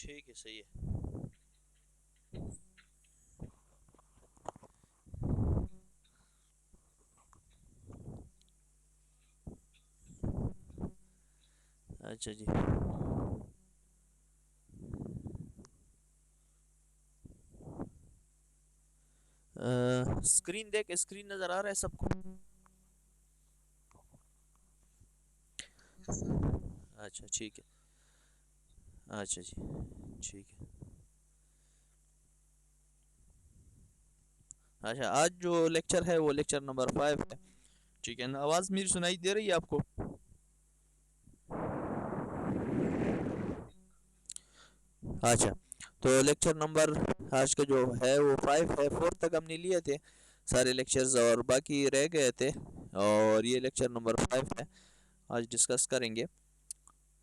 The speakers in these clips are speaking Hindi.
ठीक है, सही है। अच्छा जी। स्क्रीन देख, स्क्रीन नजर आ रहा है सबको? अच्छा ठीक है। अच्छा जी, ठीक है। अच्छा, आज जो लेक्चर है वो लेक्चर नंबर 5 है। ठीक है ना? आवाज़ मेरी सुनाई दे रही है आपको? अच्छा, तो लेक्चर नंबर आज का जो है वो 5 है। 4 तक हमने लिए थे सारे लेक्चर्स और बाकी रह गए थे, और ये लेक्चर नंबर 5 है, आज डिस्कस करेंगे।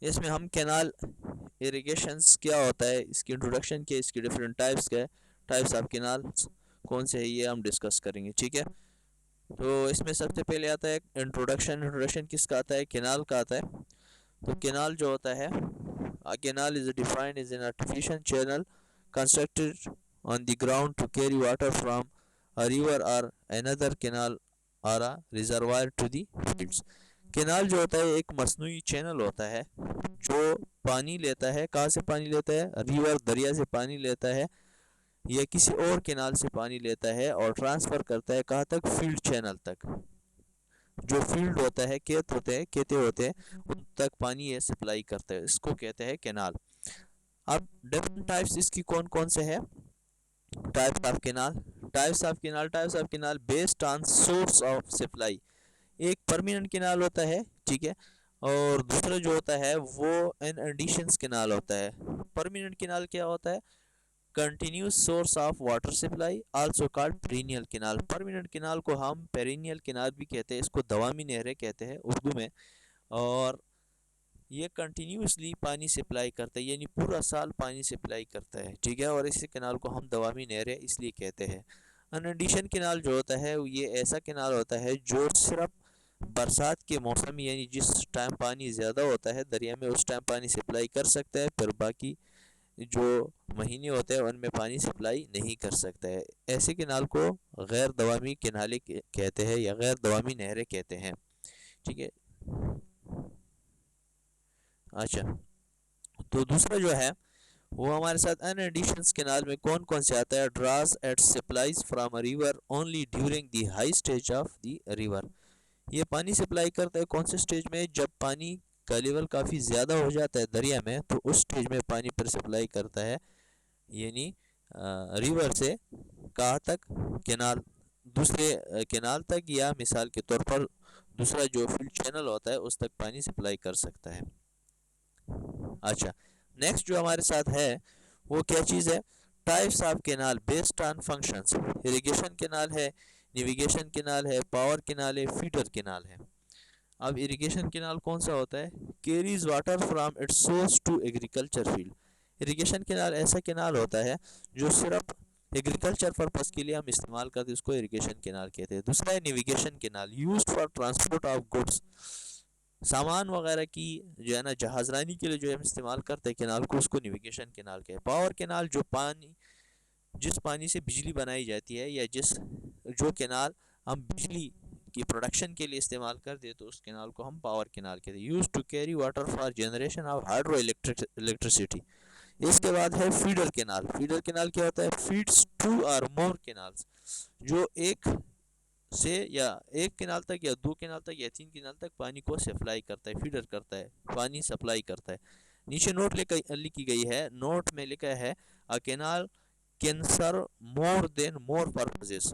इसमें हम कैनाल इरिगेशंस क्या होता है, इसकी इंट्रोडक्शन क्या है, इसकी डिफरेंट टाइप्स क्या है, टाइप्स ऑफ कैनाल कौन से है, ये हम डिस्कस करेंगे। ठीक है, तो इसमें सबसे पहले आता है इंट्रोडक्शन। इंट्रोडक्शन किसका आता है? कैनाल का आता है। तो कैनाल जो होता है, a canal is defined as an artificial channel constructed on the ground to carry water from a river or another canal or a reservoir to the fields. Canal जो होता है एक मसनूई चैनल होता है जो पानी लेता है। कहाँ से पानी लेता है? रिवर, दरिया से पानी लेता है या किसी और कैनाल से पानी लेता है और ट्रांसफ़र करता है कहाँ तक? फील्ड चैनल तक। जो फील्ड होता है, खेत होते हैं, खेते होते हैं, उन तक पानी ये सप्लाई करता है, इसको कहते हैं कैनाल। अब डिफरेंट टाइप्स इसकी कौन कौन से है? Types of canal. Types of canal based on source of supply. एक परमानेंट कैनाल होता है, ठीक है, और दूसरा जो होता है वो एन एडिशंस कैनाल होता है। परमानेंट कैनाल क्या होता है? Continuous source of water supply, also called perennial canal. Permanent canal को हम पेरिनियल कैनाल भी कहते हैं, इसको दवामी नहरें कहते हैं उर्दू में। और ये कंटिन्यूसली पानी सप्लाई करता है, यानी पूरा साल पानी सप्लाई करता है, ठीक है, और इसी कैनाल को हम दवामी नहरें इसलिए कहते हैं। अनएडिशन कैनाल जो होता है ये ऐसा कैनाल होता है जो सिर्फ बरसात के मौसम में, यानी जिस टाइम पानी ज़्यादा होता है दरिया में उस टाइम पानी सप्लाई कर सकता है, फिर बाकी जो महीने होते हैं उनमें पानी सप्लाई नहीं कर सकता है। ऐसे कैनाल को गैर दवामी कैनाले कहते हैं या गैर दवामी नहरें कहते हैं। ठीक है। अच्छा, तो दूसरा जो है वो हमारे साथ एन एडिशंस कैनाल में कौन कौन से आता है? Draws at supplies from a river only during the high stage of the river. ये पानी सप्लाई करता है कौन से स्टेज में? जब पानी का लेवल काफ़ी ज़्यादा हो जाता है दरिया में, तो उस स्टेज में पानी पर सप्लाई करता है, यानी रिवर से कहाँ तक? कैनाल, दूसरे कैनाल तक, या मिसाल के तौर पर दूसरा जो फील्ड चैनल होता है उस तक पानी सप्लाई कर सकता है। अच्छा, नेक्स्ट जो हमारे साथ है वो क्या चीज़ है? Types of canal based on functions. Irrigation canal है, नेविगेशन कैनाल है, पावर कैनाल है, फीडर कैनाल है। अब इरिगेशन कैनाल कौन सा होता है? Carries water from its source to agriculture field. Irrigation canal ऐसा कैनाल होता है जो सिर्फ एग्रीकल्चर पर्पस के लिए हम इस्तेमाल करते हैं, उसको इरिगेशन कैनाल कहते हैं। दूसरा है navigation canal, used for transport of goods. सामान वगैरह की जो है ना जहाजरानी के लिए जो हम इस्तेमाल करते हैं कैनाल को, उसको नेविगेशन कैनाल कहते हैं। पावर कैनाल जो पानी, जिस पानी से बिजली बनाई जाती है, या जिस जो कैनाल हम बिजली की प्रोडक्शन के लिए इस्तेमाल करते हैं, तो उस कैनाल को हम पावर कैनाल कहते हैं। Use to carry water for generation of hydro electricity. इसके बाद है फीडर कैनाल। फीडर कैनाल क्या होता है? फीड्स टू और मोर कैनाल्स, जो एक से या एक कैनाल तक या दो कैनाल तक या तीन कैनाल तक पानी को सप्लाई करता है, फीडर करता है, पानी सप्लाई करता है। नीचे नोट लिखी गई है, नोट में लिखा है a canal can serve more than one purposes.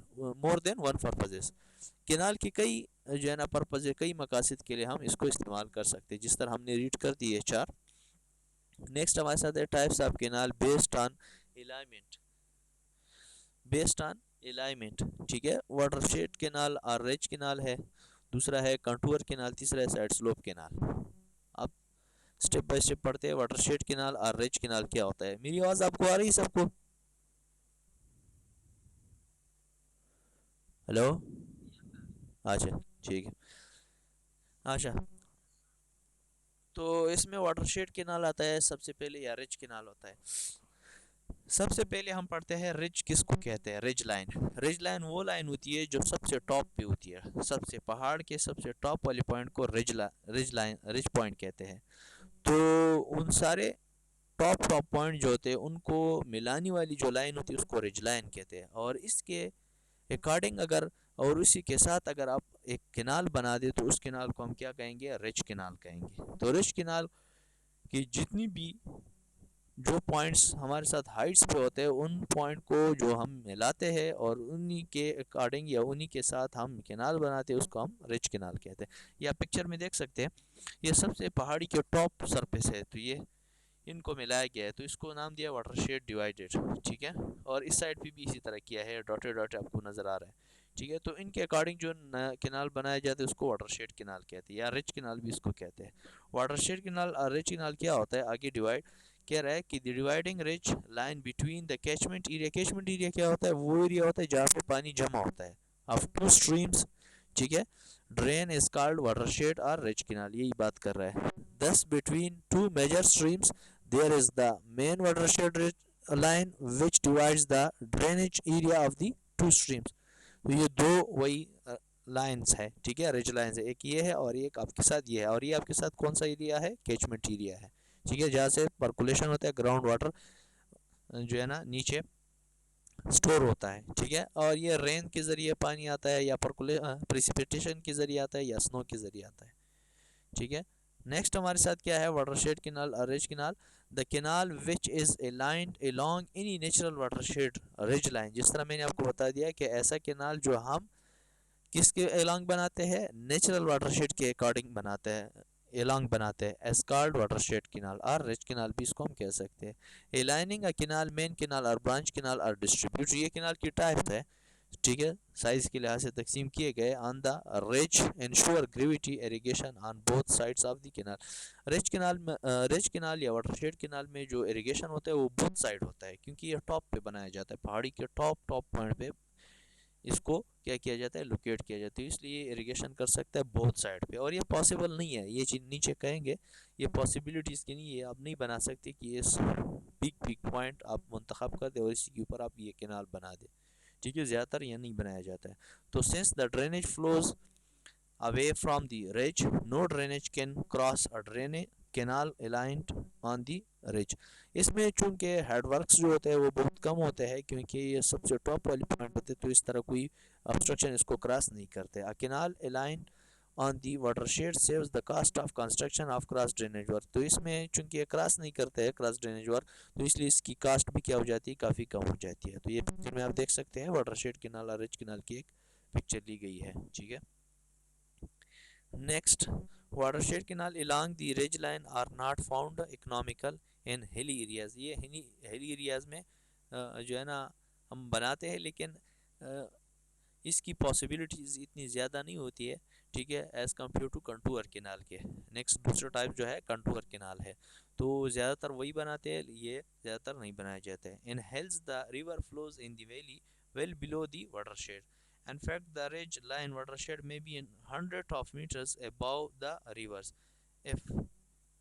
Canal की कई जो है ना पर्पज है, कई मकासद के लिए हम इसको इस्तेमाल कर सकते हैं, जिस तरह हमने रीड कर दी है चार। नेक्स्ट हमारे साथ है types of canal based on alignment. Based on alignment, ठीक है, वाटरशेड कैनाल और रेज कैनाल है, दूसरा है कंटूर कैनाल, तीसरा है साइड स्लोप कैनाल। अब स्टेप बाय स्टेप पढ़ते हैं वाटरशेड कैनाल और रेज कैनाल क्या होता है। मेरी आवाज़ आपको आ रही है सबको? हेलो? अच्छा, ठीक है। अच्छा, तो इसमें वाटरशेड केनाल आता है सबसे पहले, या रिज केनाल होता है। सबसे पहले हम पढ़ते हैं रिज किसको कहते हैं। रिज लाइन, रिज लाइन वो लाइन होती है जो सबसे टॉप पे होती है, सबसे पहाड़ के सबसे टॉप वाले पॉइंट को रिज लाइन, रिज पॉइंट कहते हैं। तो उन सारे टॉप टॉप पॉइंट जो होते हैं उनको मिलाने वाली जो लाइन होती है उसको रिज लाइन कहते हैं। और इसके अकॉर्डिंग अगर, और उसी के साथ अगर आप एक केनाल बना दे तो उस केनाल को हम क्या कहेंगे, रिज केनाल कहेंगे। तो रिज केनाल की जितनी भी जो पॉइंट्स हमारे साथ हाइट्स पे होते हैं उन पॉइंट को जो हम मिलाते हैं और उन्हीं के अकॉर्डिंग या उन्हीं के साथ हम केनाल बनाते हैं उसको हम रिज केनाल कहते हैं। या पिक्चर में देख सकते हैं, ये सबसे पहाड़ी के टॉप सरफेस है, तो ये इनको मिलाया गया है तो इसको नाम दिया वाटरशेड डिवाइडेड, ठीक है। और इस साइड पे भी इसी तरह किया है, डॉटेड डॉट आपको नज़र आ रहा है, ठीक है। तो इनके अकॉर्डिंग जो केनाल बनाया जाता है उसको वाटरशेड केनाल कहते हैं, या रिच केनाल भी इसको कहते हैं। वाटरशेड केनाल और रिच केनाल क्या होता है, आगे डिवाइड कह रहा है कि the dividing rich line between the catchment area. Catchment area क्या होता है, वो एरिया होता है जहाँ पे पानी जमा होता है ऑफ टू स्ट्रीम्स, ठीक है। ड्रेन इज कॉल्ड वाटरशेड और रिच केनाल, यही बात कर रहा है। Thus between two major streams there is the main watershed line which divides the drainage area of the two streams। तो ये दो वही लाइंस है, ठीक है, रिज लाइंस है, एक ये है और एक आपके साथ ये है। और ये आपके साथ कौन सा एरिया है, कैचमेंट एरिया है, ठीक है, जहाँ से पर्कुलेशन होता है, ग्राउंड वाटर जो है ना नीचे स्टोर होता है, ठीक है। और ये रेन के ज़रिए पानी आता है, या प्रिसिपिटेशन के ज़रिए आता है, या स्नो के ज़रिए आता है, ठीक है। नेक्स्ट हमारे साथ क्या है, वाटरशेड केनाल और ridge canal. The canal which is aligned along any natural watershed ridge line. जिस तरह मैंने आपको बता दिया कि ऐसा केनाल जो हम किसके अलोंग बनाते हैं, नेचुरल वाटरशेड के अकॉर्डिंग बनाते हैं, अलोंग बनाते हैं, एज कॉल्ड वाटरशेड केनाल और रिज केनाल भी इसको हम कह सकते हैं। अलाइनिंग अ केनाल, मेन केनाल और ब्रांच केनाल और डिस्ट्रीब्यूट, ये केनाल की टाइप है, ठीक है, साइज के लिहाज से तकसीम किए गए। On the ridge ensure gravity irrigation on both sides of the canal. Ridge canal में रिज केनाल या वाटरशेड केनाल में जो इरिगेशन होता है वो बोथ साइड होता है, क्योंकि ये टॉप पे बनाया जाता है, पहाड़ी के टॉप टॉप पॉइंट पे इसको क्या किया जाता है, लोकेट किया जाता है, इसलिए इरिगेशन कर सकता है बोथ साइड पे। और ये पॉसिबल नहीं है, ये चीज़ नीचे कहेंगे, ये पॉसिबिलिटीज़ की नहीं है, आप नहीं बना सकते कि ये बिग बिग पॉइंट आप मुंतखब कर दे और इसी के ऊपर आप ये केनाल बना दे, ठीक है, ज़्यादातर यह नहीं बनाया जाता है। तो since the drainage flows away from the ridge, no drainage can cross a drainage canal aligned on the ridge. इसमें चूंकि हेडवर्क्स जो होते हैं वो बहुत कम होते हैं, क्योंकि ये सबसे टॉप वाली पॉइंट होते हैं, तो इस तरह कोई ऑब्स्ट्रक्शन इसको क्रॉस नहीं करते। A canal aligned on the watershed saves the cost of construction of cross drainage work. तो इसमें चूंकि ये क्रॉस नहीं करते हैं क्रॉस ड्रेनेज वर्क, तो इसलिए इसकी कास्ट भी क्या हो जाती है, काफ़ी कम हो जाती है। तो ये पिक्चर में आप देख सकते हैं वाटरशेड केनाल और रिज केनाल की एक पिक्चर ली गई है, ठीक है। Next, watershed canal along the ridge line are not found economical in hilly areas। ये हिली एरियाज में जो है ना हम बनाते हैं, लेकिन इसकी पॉसिबिलिटीज़ इतनी ज़्यादा नहीं होती है, ठीक है, as compare to contour canal के। नेक्स्ट दूसरा टाइप जो है कंटूर केनाल है, तो ज़्यादातर वही बनाते हैं, ये ज़्यादातर नहीं बनाए जाते हैं। In hills the river flows in the valley well below the watershed. In fact, the ridge line watershed may be in hundreds of meters above the rivers. If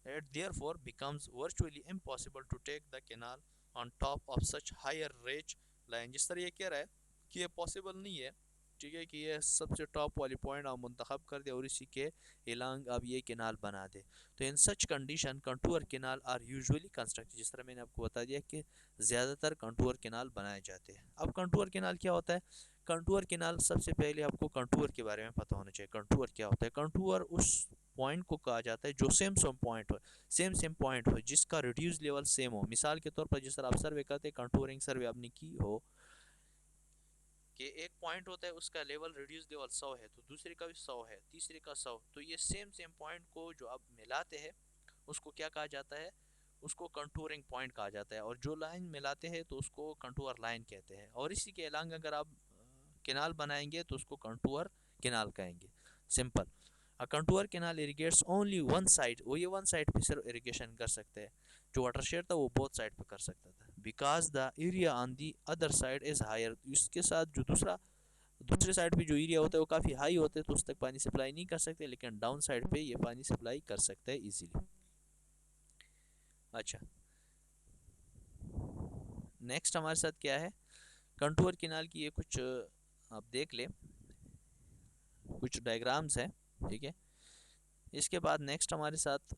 it therefore becomes virtually impossible to take the canal on top of such higher ridge line। जिस तरह ये कह रहा है कि ये पॉसिबल नहीं है, ठीक है, कि ये सबसे टॉप वाली पॉइंट आप मुंतखब कर दे और इसी के इलांग आप ये केनाल बना दे। तो in such condition contour canal are usually construct. जिस तरह मैंने आपको बता दिया कि ज़्यादातर कंटूर केनाल बनाए जाते हैं। अब कंटूर केनाल क्या होता है, कंटूर केनाल सबसे पहले आपको कंटूर के बारे में पता होना चाहिए। कंटूर क्या होता है, कंटूर उस पॉइंट को कहा जाता है जो सेम सेम पॉइंट हो, जिसका रिड्यूस लेवल सेम हो। मिसाल के तौर पर जिस तरह आप सर्वे करते हैं, कंटूरिंग सर्वे आपने की हो कि एक पॉइंट होता है उसका लेवल रिड्यूस लेवल 100 है, तो दूसरे का भी 100 है, तीसरे का 100, तो ये सेम पॉइंट को जो आप मिलाते हैं उसको क्या कहा जाता है, उसको कंटूरिंग पॉइंट कहा जाता है। और जो लाइन मिलाते हैं तो उसको कंटूर लाइन कहते हैं। और इसी के अलावा अगर आप केनाल बनाएंगे तो उसको कंटूर केनाल कहेंगे, simple. A contour canal irrigates only one side, वो ये वन साइड पे सिर्फ इरिगेशन कर सकते हैं। जो वाटरशेड था वो बोथ साइड पे कर सकता था, because the area on the other side is higher. इसके साथ जो दूसरे साइड पे जो एरिया होता है वो काफ़ी हाई होते हैं, तो उस तक पानी सप्लाई नहीं कर सकते, लेकिन डाउन साइड पे ये पानी सप्लाई कर सकते हैं इजीली। अच्छा, नेक्स्ट हमारे साथ क्या है, कंटूर किनाल की ये कुछ आप देख ले, कुछ डायग्राम्स हैं, ठीक है। इसके बाद नेक्स्ट हमारे साथ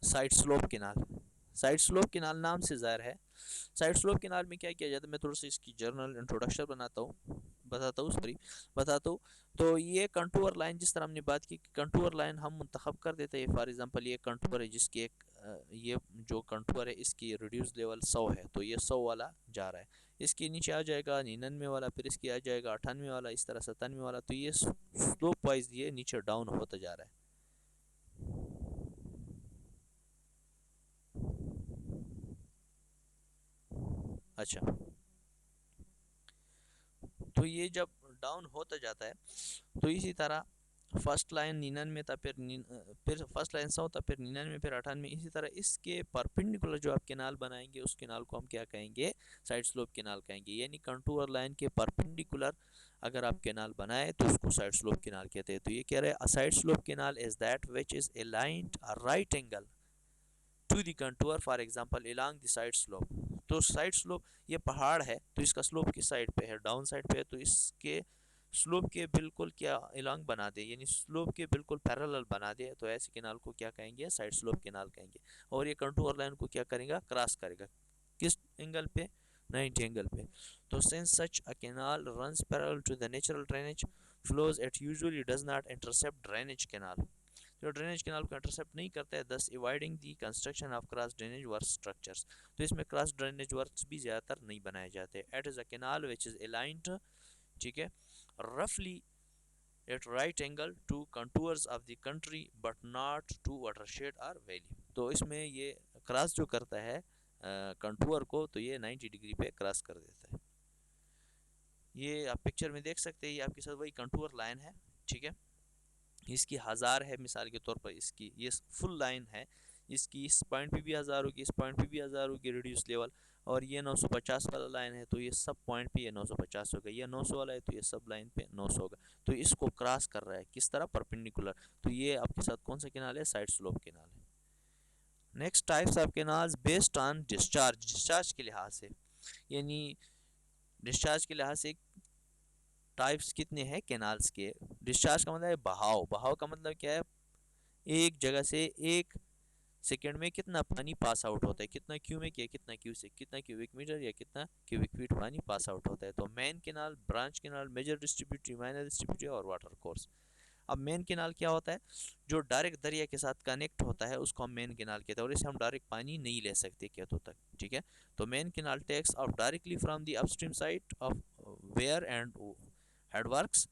side slope canal. Side slope canal नाम से ज़ाहिर है, साइड स्लोप किनाल में क्या किया जाता है, मैं थोड़ा सा इसकी जर्नल इंट्रोडक्शन बताता हूँ। तो ये कंटूर लाइन, जिस तरह हमने बात की कि कंटूर लाइन हम मुंतखब कर देते हैं, फॉर एग्जांपल ये कंटूर है जिसकी एक ये जो कंटूर है इसकी रिड्यूस लेवल 100 है, तो ये 100 वाला जा रहा है, इसके नीचे आ जाएगा 99 वाला, फिर इसकी आ जाएगा 98 वाला, इस तरह 97 वाला, तो ये स्लोप वाइज ये नीचे डाउन होता जा रहा है। अच्छा, तो ये जब डाउन होता जाता है, तो इसी तरह फर्स्ट लाइन 99 था, फिर फर्स्ट लाइन 100 था, फिर 99, फिर 98, इसी तरह इसके परपेंडिकुलर जो आप केनाल बनाएंगे उस केनाल को हम क्या कहेंगे, साइड स्लोप केनाल कहेंगे। यानी कंटूर लाइन के परपेंडिकुलर अगर आप केनाल बनाए तो उसको साइड स्लोप केनाल कहते हैं। तो ये कह रहे हैं, side slope canal is that which is aligned a right angle to the contour, for example along the side slope. तो साइड स्लोप, ये पहाड़ है तो इसका स्लोप किस साइड पे है, डाउन साइड पे है, तो इसके स्लोप के बिल्कुल क्या अलोंग बना दे, यानी स्लोप के बिल्कुल पैरेलल बना दे, तो ऐसे केनाल को क्या कहेंगे, साइड स्लोप केनाल कहेंगे। और ये कंटूर लाइन को क्या करेगा, क्रॉस करेगा, किस एंगल पे, 90 एंगल पे। तो since such a canal runs parallel to the natural drainage flows, it usually does not intercept drainage canal, जो ड्रेनेज कैनाल को इंटरसेप्ट नहीं करता है, thus avoiding the construction of cross drainage work structures. तो इसमें क्रॉस ड्रेनेज वर्क्स भी ज़्यादातर नहीं बनाए जाते। It is a canal which is aligned, ठीक है, रफली at right angle to contours of the country but not to watershed और वैली। तो इसमें ये क्रॉस जो करता है कंटूर को, तो ये 90 डिग्री पे क्रॉस कर देता है। ये आप पिक्चर में देख सकते हैं, ये आपके साथ वही कंटूर लाइन है, ठीक है। इसकी हज़ार है मिसाल के तौर पर, इसकी ये फुल लाइन है, इसकी इस पॉइंट पे भी हज़ार होगी, इस पॉइंट पे भी हज़ार होगी रिड्यूस लेवल, और ये 950 वाला लाइन है तो ये सब पॉइंट पे ये 950 होगा, ये 900 वाला है तो ये सब लाइन पे 900 होगा। तो इसको क्रॉस कर रहा है किस तरह, परपेंडिकुलर। तो ये आपके साथ कौन सा केनाल है, साइड स्लोप केनाल है। Next types of canals based on discharge, discharge के लिहाज से, यानी डिस्चार्ज के लिहाज से टाइप्स कितने हैं केनाल्स के। डिस्चार्ज का मतलब है बहाव, बहाव का मतलब क्या है, एक जगह से एक सेकेंड में कितना पानी पास आउट होता है, कितना क्यूबिक या कितना क्यूसिक, कितना क्यूबिक मीटर या कितना क्यूबिक फीट पानी पास आउट होता है। तो main canal, branch canal, major distributary, minor distributary और वाटर कोर्स। अब मेन केनाल क्या होता है, जो डायरेक्ट दरिया के साथ कनेक्ट होता है उसको हम मेन केनाल कहते हैं, और इसे हम डायरेक्ट पानी नहीं ले सकते खेतों तक, ठीक है। तो main canal takes off directly from the upstream site of weir and headworks,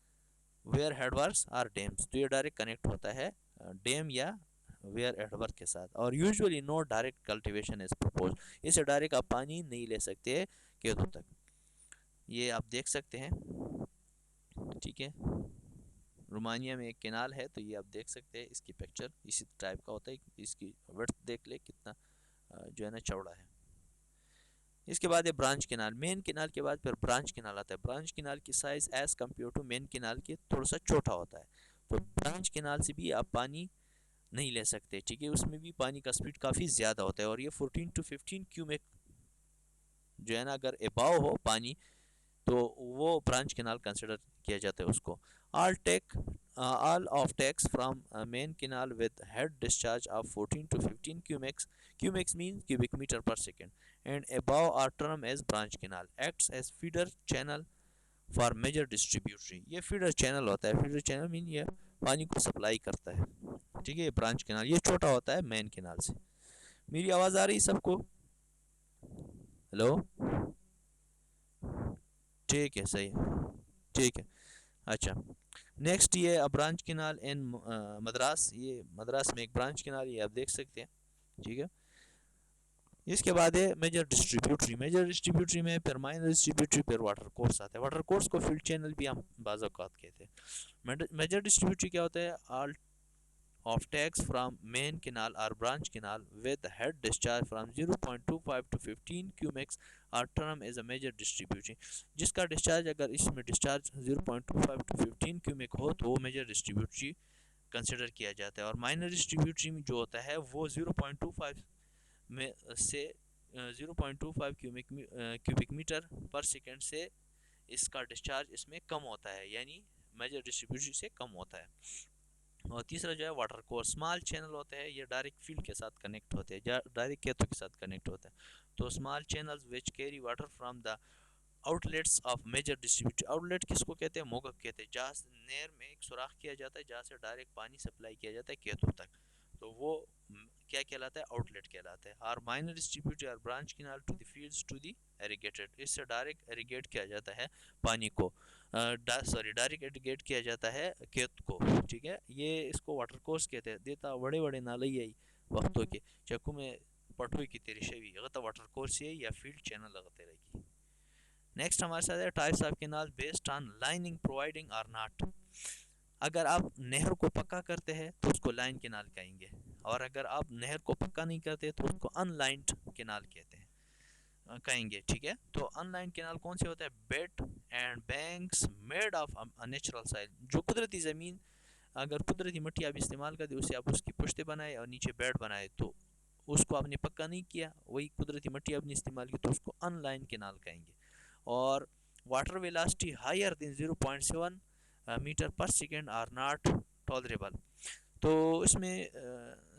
weir headworks are dams. तो ये डायरेक्ट कनेक्ट होता है डैम या वेयर हेडवर्क के साथ, और usually no direct cultivation is propose, इसे डायरेक्ट आप पानी नहीं ले सकते खेतों तक। ये आप देख सकते हैं, ठीक है। रोमानिया में एक केनाल है, तो ये आप देख सकते हैं, इसकी पिक्चर इसी टाइप का होता है, इसकी विड्थ देख ले कितना जो है ना चौड़ा है। इसके बाद है ब्रांच केनाल, मेन केनाल के बाद फिर ब्रांच केनाल आता है। ब्रांच केनाल की size as compare to main canal के थोड़ा सा छोटा होता है। तो ब्रांच केनाल से भी आप पानी नहीं ले सकते, ठीक है, उसमें भी पानी का स्पीड काफ़ी ज़्यादा होता है, और ये 14 टू 15 क्यूबिक जो है ना, अगर एबाव हो पानी तो वो ब्रांच केनाल कंसिडर किया जाता है उसको। All take all of takes from a main canal with head discharge of 14 to 15 cubics, cubics means cubic meter per second, and above are termed as branch canal, acts as feeder channel for major distributary। ये feeder channel होता है, feeder channel मीन ये पानी को सप्लाई करता है, ठीक है। ब्रांच केनाल ये छोटा होता है मेन केनाल से। मेरी आवाज़ आ रही सबको, हेलो, ठीक है, सही है, ठीक है। अच्छा, नेक्स्ट ये ब्रांच केनाल इन मद्रास, ये मद्रास में एक ब्रांच केनाल, ये आप देख सकते हैं, ठीक है। इसके बाद है मेजर डिस्ट्रीब्यूटरी, मेजर डिस्ट्रीब्यूटरी में फिर माइनर डिस्ट्रीब्यूटरी, फिर वाटर कोर्स आता है। वाटर कोर्स को फील्ड चैनल भी हम बाज़ औक़ात कहते हैं। मेजर डिस्ट्रीब्यूटरी क्या होता है, all of takes from main canal or branch canal with head discharge from 0.25 to 15 cubics are term is a major distribution। जिसका डिस्चार्ज अगर इसमें डिस्चार्ज 0.25 to 15 क्यूबिक हो तो वो मेजर डिस्ट्रीब्यूटरी कंसिडर किया जाता है। और माइनर डिस्ट्रीब्यूटरी में जो होता है वो 0.25 में से 0.25 क्यूबिक मीटर पर सेकेंड से इसका डिस्चार्ज इसमें कम होता है, यानी मेजर डिस्ट्रीब्यूटरी से कम होता है। और तीसरा जो है वाटर कोर्स, स्मॉल चैनल होते हैं, ये डायरेक्ट फील्ड के साथ कनेक्ट होते हैं, डायरेक्ट खेतों के साथ कनेक्ट होता है। तो small channels which carry water from the outlets of major distributor, outlet किसको कहते हैं, मोगक कहते हैं, जहाँ से नहर में एक सुराख किया जाता है जहाँ से डायरेक्ट पानी सप्लाई किया जाता है खेतों तक, तो वो क्या कहलाता है, आउटलेट कहलाता है। और माइनर डिस्ट्रीब्यूटर और branch canal to the fields to the irrigated, इससे डायरेक्ट इरिगेट किया जाता है पानी को, डायरेक्ट इरिगेट किया जाता है खेत को, ठीक है। ये इसको वाटर कोर्स कहते हैं। देता बड़े बड़े नाले यही वक्तों के चक्कू में पटुई की तेरी शवी अगर वाटर कोर्स ये या फील्ड चैनल लगते रहेगी। नेक्स्ट हमारे साथ है types of canal based on lining providing और नॉट। अगर आप नहर को पक्का करते हैं तो उसको लाइन कैनाल कहेंगे, और अगर आप नहर को पक्का नहीं करते तो उसको अनलाइंड कैनाल कहते हैं, कहेंगे, ठीक है। तो अनलाइन कैनाल कौन से होता है, bed and banks made of natural soil, जो कुदरती ज़मीन, अगर कुदरती मिट्टी आप इस्तेमाल करते उससे आप उसकी पुश्ते बनाए और नीचे बेड बनाए, तो उसको आपने पक्का नहीं किया, वही कुदरती मिट्टी आपने इस्तेमाल की, तो उसको अनलाइन कैनाल कहेंगे। और water velocity higher than 0.7 metre per second are not tolerable, तो इसमें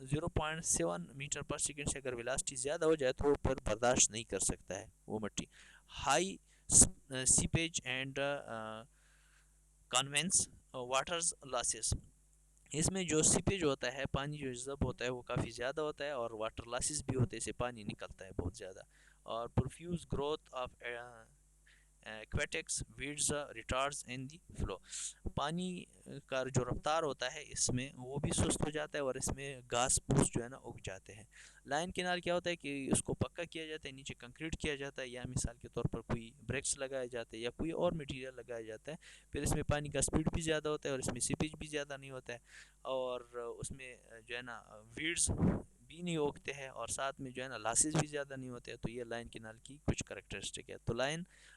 0.7 मीटर पर सेकेंड से अगर वेलोसिटी ज़्यादा हो जाए तो वो पर बर्दाश्त नहीं कर सकता है वो मिट्टी। High seepage and conveyance waters losses, इसमें जो सीपेज होता है, पानी जो जब होता है वो काफ़ी ज़्यादा होता है, और वाटर लॉसेस भी होते हैं, इससे पानी निकलता है बहुत ज़्यादा। और profuse growth of aquatics weeds retards in the flow, पानी का जो रफ्तार होता है इसमें वो भी सुस्त हो जाता है और इसमें घास फूस जो है ना उग जाते हैं। लाइन किनार क्या होता है कि उसको पक्का किया जाता है, नीचे कंक्रीट किया जाता है, या मिसाल के तौर पर कोई ब्रेक्स लगाए जाते हैं या कोई और मटेरियल लगाया जाता है, फिर इसमें पानी का स्पीड भी ज़्यादा होता है और इसमें सीपेज भी ज़्यादा नहीं होता है, और उसमें जो है ना वीड्स भी नहीं उगते हैं, और साथ में जो है ना लॉसेस भी ज़्यादा नहीं होते हैं। तो ये लाइन किनाल की कुछ करेक्टरिस्टिक है। तो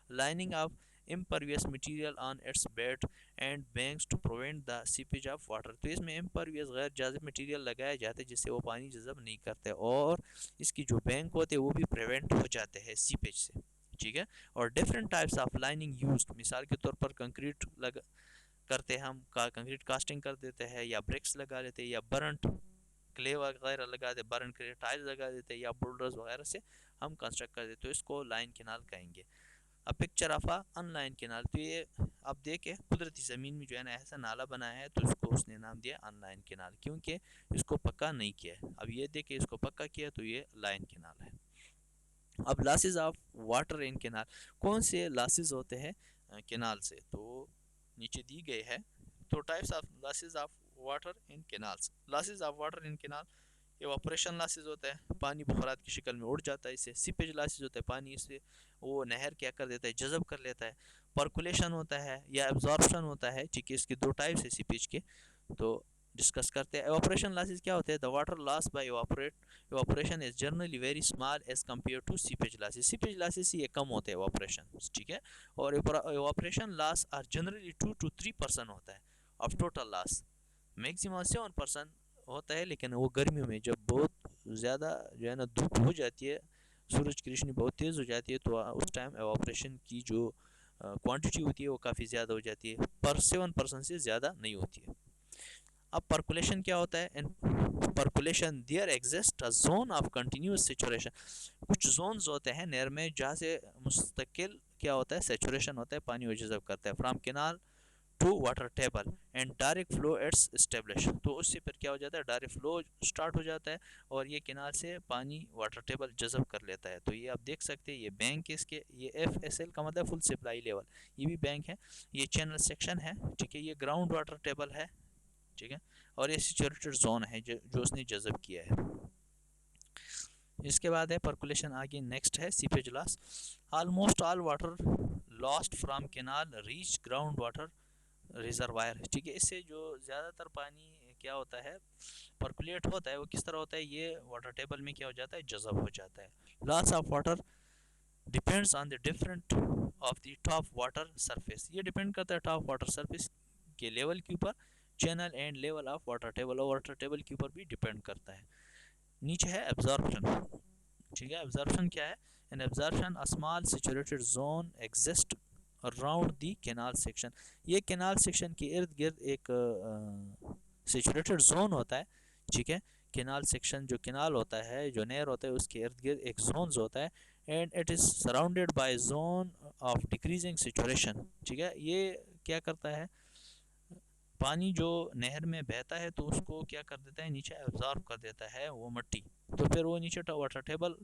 lining of impervious material on its bed and banks to prevent the seepage of water, तो इसमें impervious गैर जाज़िब मटेरियल लगाया जाता है जिससे वो पानी जज़ब नहीं करते, और इसकी जो बैंक होते हैं वो भी प्रिवेंट हो जाते हैं सीपेज से, ठीक है। और different types of lining used, मिसाल के तौर पर कंक्रीट लगा करते हैं हम, कंक्रीट कास्टिंग कर देते हैं, या ब्रिक्स लगा लेते हैं, या बर्नट क्ले वगैरह लगा देते, बर्न क्ले टाइल्स लगा देते हैं, या बोल्डर्स वगैरह से हम कंस्ट्रक्ट कर देते, तो इसको लाइन कैनाल कहेंगे। A picture of a online canal, तो ये आप देखें कुदरती ज़मीन में जो है ना ऐसा नाला बनाया है, तो इसको उसने नाम दिया अनलाइन कैनाल, क्योंकि इसको पक्का नहीं किया है। अब ये देखें इसको पक्का किया तो ये लाइन कैनाल है। अब losses of water in canal, कौन से लॉसेस होते हैं कैनाल से, तो नीचे दी गए है। तो types of losses of water in canals, losses of water in canal, evaporation losses होता है, पानी बुखारात की शक्ल में उड़ जाता है इससे। सीपेज लॉसेस होता है, पानी इससे वो नहर क्या कर देता है, जज़ब कर लेता है। पर्कुलेशन होता है या एब्जॉर्प्शन होता है, ठीक है। इसके दो टाइप्स है सीपेज के, तो डिस्कस करते हैं। एवापोरेशन लॉसेस क्या होते हैं, the water loss by evaporation is generally very small as compare to seepage losses, seepage losses ये कम होते हैं एवापोरेशन, ठीक है। और evaporation loss are generally 2 to 3% होता है ऑफ टोटल लॉस, मैक्सिमम 7% होता है, लेकिन वो गर्मियों में जब बहुत ज़्यादा जो है ना धूप हो जाती है, सूरज की रोशनी बहुत तेज़ हो जाती है, तो उस टाइम एवापोरेशन की जो क्वांटिटी होती है वो काफ़ी ज़्यादा हो जाती है, पर 7% से ज़्यादा नहीं होती है। अब पर्कुलेशन क्या होता है, in percolation there exist a zone of continuous saturation, कुछ जोन्स होते हैं नहर में जहाँ से मुस्तकिल क्या होता है, सेचुरेशन होता है, पानी वो जज़ब करता है, from canal to water table and direct flow its establish, तो उससे फिर क्या हो जाता है, डायरेक्ट फ्लो स्टार्ट हो जाता है और ये कैनाल से पानी वाटर टेबल जज़ब कर लेता है। तो ये आप देख सकते हैं, ये बैंक है इसके, ये FSL का मतलब फुल सप्लाई लेवल, ये भी बैंक है, ये चैनल सेक्शन है, ठीक है, ये ग्राउंड वाटर टेबल है, ठीक है, और ये सिचुरेटेड जोन है जो उसने जज़ब किया है। इसके बाद है पर्कुलेशन, आगे नेक्स्ट है seepage loss, almost all water lost from canal reach ground water reservoir, ठीक है। इससे जो ज़्यादातर पानी क्या होता है, पर्कुलेट होता है, वो किस तरह होता है, ये वाटर टेबल में क्या हो जाता है, जज़ब हो जाता है। Loss of water depends on the different of the top water surface, ये डिपेंड करता है टॉप वाटर सरफेस के लेवल के ऊपर channel and level of water table, और वाटर टेबल के ऊपर भी डिपेंड करता है। नीचे है एब्जॉर्प्शन, ठीक है। एब्जॉर्प्शन क्या है? An absorption a small saturated zone exist around the canal section. ये कैनाल सेक्शन के इर्द गिर्द एक सैचुरेटेड जोन होता है, ठीक है। कैनाल सेक्शन जो कैनाल होता है, जो नहर होता है, उसके इर्द गिर्द एक जोन होता है, and it is surrounded by zone of decreasing saturation, ठीक है। ये क्या करता है, पानी जो नहर में बहता है तो उसको क्या कर देता है, नीचे एब्जॉर्ब कर देता है वो मिट्टी, तो फिर वो नीचे वाटर टेबल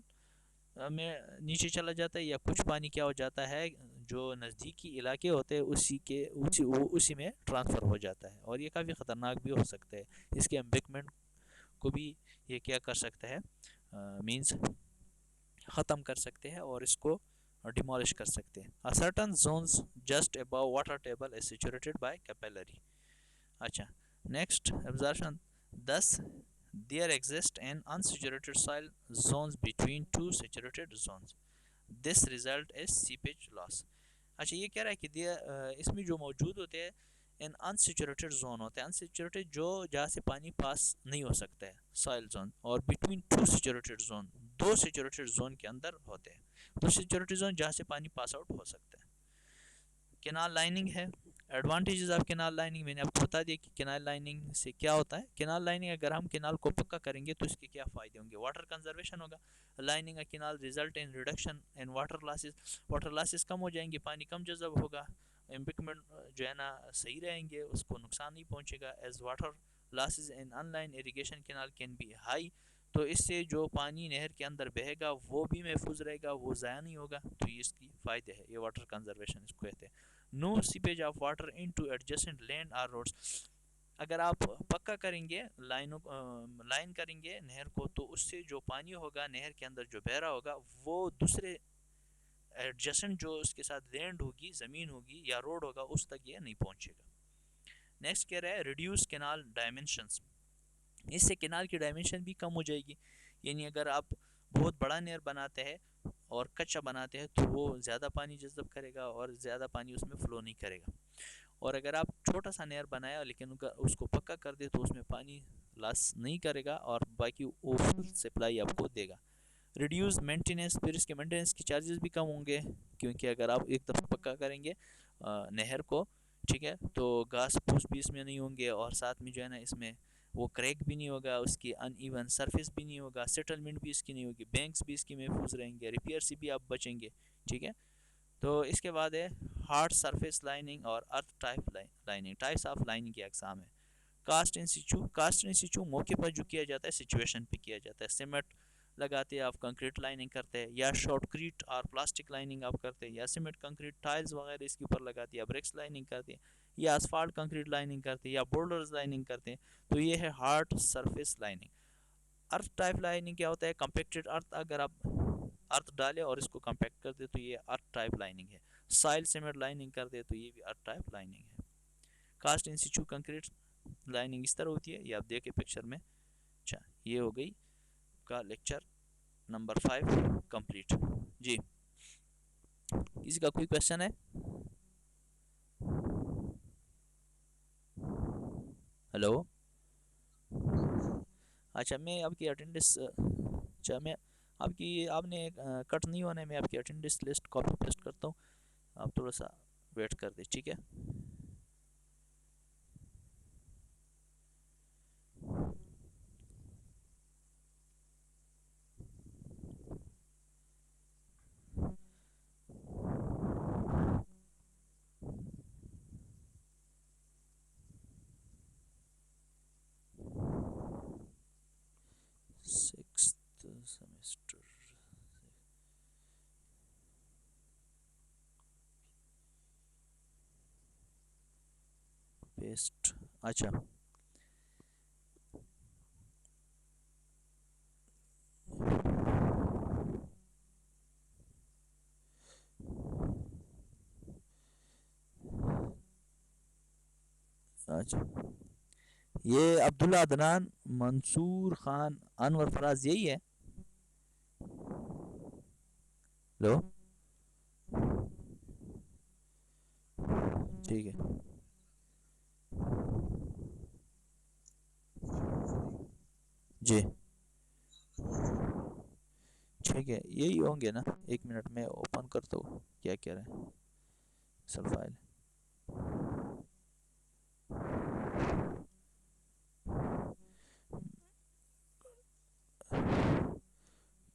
में नीचे चला जाता है, या कुछ पानी क्या हो जाता है, जो नज़दीकी इलाके होते हैं उसी में ट्रांसफ़र हो जाता है, और ये काफ़ी ख़तरनाक भी हो सकता है। इसके एम्बैंकमेंट को भी ये क्या कर सकता है, मींस ख़त्म कर सकते हैं और इसको डिमोलिश कर सकते हैं। A certain zones just above water table is situated by capillary. अच्छा, next absorption 10, there exist an unsaturated soil zones between two saturated zones, this result is seepage loss. अच्छा, ये कह रहा है कि इसमें जो मौजूद होते हैं इन अनसिचुरेटेड जोन होते हैं, अनसिचुरेटेड जो जहाँ से पानी पास नहीं हो सकता है, सॉइल जोन, और बिटवीन टू सिचुरेटेड जोन, दो सिचुरेटेड जोन के अंदर होते हैं, दो सिचुरेटेड जोन जहाँ से पानी पास आउट हो सकता है। केनाल लाइनिंग है, एडवांटेजेस ऑफ केनाल लाइनिंग मैंने आपको बता दिया कि केनाल लाइनिंग से क्या होता है। केनाल लाइनिंग, अगर हम केनाल को पक्का करेंगे तो इसके क्या फ़ायदे होंगे, वाटर कंजर्वेशन होगा। Lining a canal result in reduction in water losses, water losses कम हो जाएंगे, पानी कम जज़ब होगा, एम्बिकमेंट जो है ना सही रहेंगे, उसको नुकसान नहीं पहुँचेगा। As water losses in unlined irrigation canal can be high, तो इससे जो पानी नहर के अंदर बहेगा वो भी महफूज रहेगा, वो ज़ाया नहीं होगा, तो ये इसकी फ़ायदे है, ये वाटर कंजर्वेशन इसको कहते हैं। No seepage of water into adjacent land or roads, अगर आप पक्का करेंगे लाइन करेंगे नहर को, तो उससे जो पानी होगा नहर के अंदर जो बह रहा होगा वो दूसरे एडजेसेंट जो उसके साथ लैंड होगी, ज़मीन होगी या रोड होगा, उस तक ये नहीं पहुंचेगा। नेक्स्ट कह रहा है रिड्यूस कैनाल डायमेंशंस, इससे कैनाल की डायमेंशन भी कम हो जाएगी। यानी अगर आप बहुत बड़ा नहर बनाते हैं और कच्चा बनाते हैं तो वो ज़्यादा पानी जज़ब करेगा और ज़्यादा पानी उसमें फ़्लो नहीं करेगा, और अगर आप छोटा सा नहर बनाया लेकिन उसको पक्का कर दे तो उसमें पानी लॉस नहीं करेगा और बाकी वो फुल सप्लाई आपको देगा। रिड्यूस मेंटेनेंस, फिर इसके मेंटेनेंस के चार्जेस भी कम होंगे, क्योंकि अगर आप एक दफ़ा पक्का करेंगे नहर को, ठीक है, तो घास फूस भी इसमें नहीं होंगे, और साथ में जो है ना इसमें वो क्रैक भी नहीं होगा, उसकी अनइवन सरफेस भी नहीं होगा, सेटलमेंट भी इसकी नहीं होगी, बैंक्स भी इसकी महफूज रहेंगे, रिपेयर से भी आप बचेंगे, ठीक है। तो इसके बाद है हार्ड सरफेस लाइनिंग और earth type lining, types of lining के अकसाम है। कास्ट इन सिचू, कास्ट इन सिचू मौके पर जो किया जाता है, सिचुएशन पे किया जाता है, सीमेंट लगाते हैं आप, कंक्रीट लाइनिंग करते हैं, या शॉर्टक्रीट और प्लास्टिक लाइनिंग आप करते हैं, या सीमेंट कंक्रीट टाइल्स वगैरह इसके ऊपर लगाती है, या ब्रिक्स लाइनिंग करते हैं, या असफाल्ट कंक्रीट लाइनिंग करते हैं, या बोल्डर्स लाइनिंग करते हैं, तो ये है हार्ड सरफेस लाइनिंग। अर्थ टाइप लाइनिंग क्या होता है, कंपेक्टेड अर्थ, अगर आप अर्थ डाले और इसको कंपैक्ट कर दे तो ये अर्थ टाइप लाइनिंग है। सॉइल सीमेंट लाइनिंग कर दे तो ये भी अर्थ टाइप लाइनिंग है। कास्ट इन सिचू कंक्रीट लाइनिंग इस तरह होती है, ये आप देखें पिक्चर में। अच्छा, ये हो गई का लेक्चर नंबर 5 कंप्लीट। जी, किसी का कोई क्वेश्चन है? हेलो। अच्छा, मैं आपकी अटेंडेंस, अच्छा मैं आपकी, आपने कट नहीं होने में आपकी अटेंडेंस लिस्ट कॉपी पेस्ट करता हूँ, आप थोड़ा सा वेट कर दे, ठीक है। सिक्स्थ सेमेस्टर पेस्ट, अच्छा। अच्छा, ये अब्दुल्ला अदनान मंसूर खान अनवर फराज यही है। लो, ठीक है। जी ठीक है, यही होंगे ना। एक मिनट में ओपन करता हूँ, क्या कह रहे हैं, असल फाइल।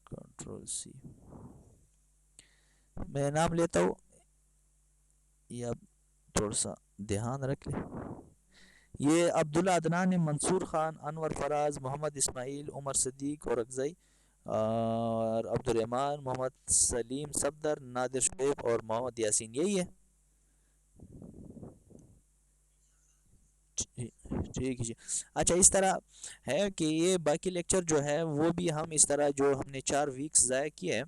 कंट्रोल सी, मैं नाम लेता हूँ, ये अब थोड़ा सा ध्यान रख ले। ये अब्दुल्ला अदनान है, मंसूर खान, अनवर फराज, मोहम्मद इस्माइल, उमर सदीक और अगजई और अब्दुलरहमान, मोहम्मद सलीम सफदर, नादिर शुएब और मोहम्मद यासीन, यही है। ठीक है जी। अच्छा, इस तरह है कि ये बाकी लेक्चर जो है वो भी हम इस तरह, जो हमने 4 वीक्स ज़ाया किए हैं,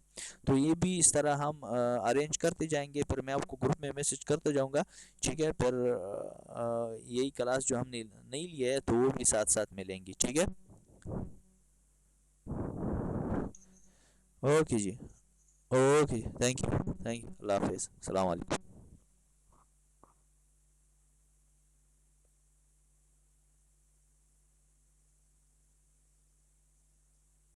तो ये भी इस तरह हम अरेंज करते जाएंगे, फिर मैं आपको ग्रुप में मैसेज करते जाऊंगा। ठीक है, फिर यही क्लास जो हमने नहीं लिया है तो वो भी साथ साथ मिलेंगी, ठीक है। ओके जी। ओके, थैंक यू, अल्लाह हाफिज़, अस्सलाम वालेकुम।